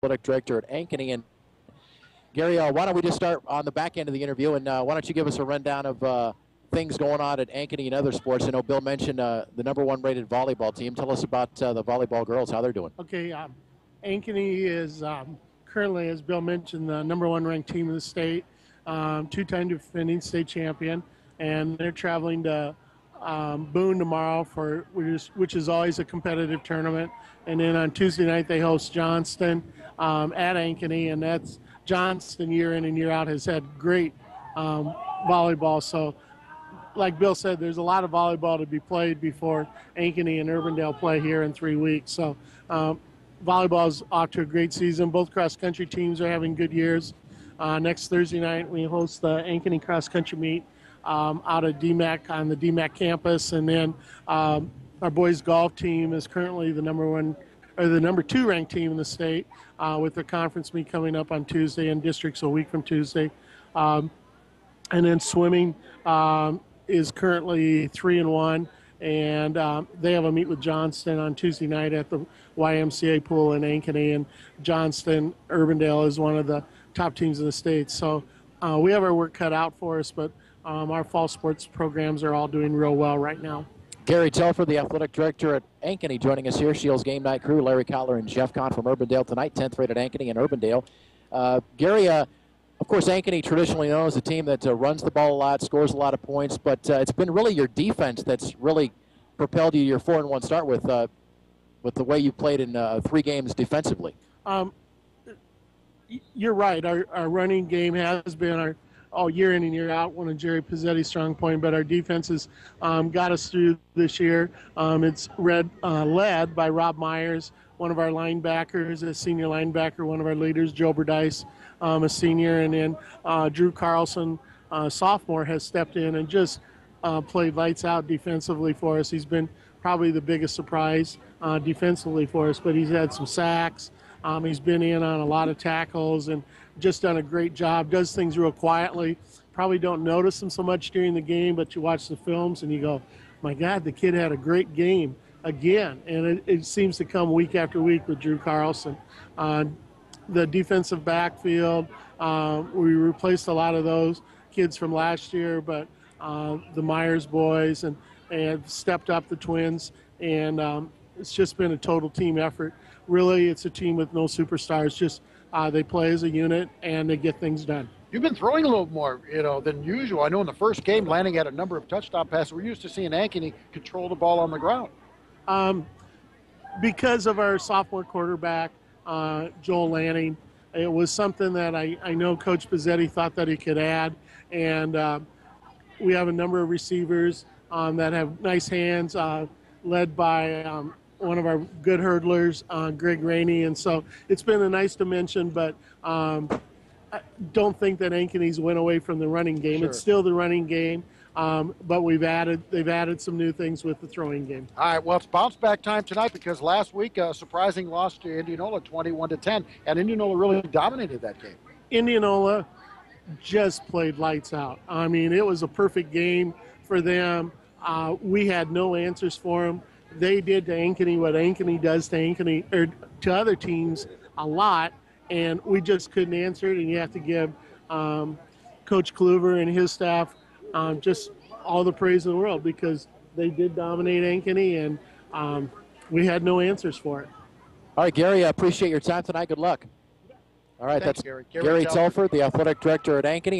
athletic director at Ankeny. And Gary, why don't we just start on the back end of the interview, and why don't you give us a rundown of things going on at Ankeny and other sports? I know Bill mentioned the #1 rated volleyball team. Tell us about the volleyball girls, how they're doing. Okay, Ankeny is currently, as Bill mentioned, the #1 ranked team in the state, two-time defending state champion, and they're traveling to Boone tomorrow which is always a competitive tournament. And then on Tuesday night they host Johnston at Ankeny, and that's Johnston year in and year out has had great volleyball. So like Bill said, there's a lot of volleyball to be played before Ankeny and Urbandale play here in 3 weeks. So volleyball is off to a great season. Both cross-country teams are having good years. Next Thursday night we host the Ankeny cross-country meet out of DMAC on the DMAC campus, and then our boys golf team is currently the number 2 ranked team in the state with their conference meet coming up on Tuesday, and districts a week from Tuesday. And then swimming is currently 3-1, and they have a meet with Johnston on Tuesday night at the YMCA pool in Ankeny, and Johnston Urbandale is one of the top teams in the state. So we have our work cut out for us, but our fall sports programs are all doing real well right now. Gary Telford, the athletic director at Ankeny, joining us here. Shields game night crew, Larry Collar and Geoff from Urbandale tonight, 10th rated Ankeny and Urbandale. Gary, of course, Ankeny traditionally known as a team that runs the ball a lot, scores a lot of points, but it's been really your defense that's really propelled you your 4-1 start with the way you played in 3 games defensively. You're right. Our running game has been all year in and year out one of Jerry Pizzetti's strong point, but our defense has got us through this year. It's led by Rob Myers, one of our linebackers, a senior linebacker, one of our leaders, Joe Berdice, a senior, and then Drew Carlson, sophomore, has stepped in and just played lights out defensively for us. He's been probably the biggest surprise defensively for us, but he's had some sacks. He's been in on a lot of tackles and just done a great job, does things real quietly. Probably don't notice him so much during the game, but you watch the films and you go, my God, the kid had a great game again. And it seems to come week after week with Drew Carlson. The defensive backfield, we replaced a lot of those kids from last year, but the Myers boys and stepped up the twins, and it's just been a total team effort. Really, it's a team with no superstars, just they play as a unit and they get things done. You've been throwing a little more, than usual. I know in the first game, Lanning had a number of touchdown passes. We're used to seeing Ankeny control the ball on the ground. Because of our sophomore quarterback, Joel Lanning, it was something that I know Coach Pizzetti thought that he could add, and we have a number of receivers that have nice hands, led by one of our good hurdlers, Greg Rainey, and so it's been a nice dimension, but I don't think that Ankeny's went away from the running game. Sure. It's still the running game, but they've added some new things with the throwing game. All right, well, it's bounce back time tonight because last week a surprising loss to Indianola, 21-10, and Indianola really dominated that game. Indianola just played lights out. I mean, it was a perfect game for them. We had no answers for them. They did to Ankeny what Ankeny does to Ankeny, or to other teams a lot, and we just couldn't answer it. And you have to give Coach Kluver and his staff just all the praise in the world, because they did dominate Ankeny, and we had no answers for it. All right, Gary, I appreciate your time tonight. Good luck. All right, Thanks, that's Gary Telford, the athletic director at Ankeny.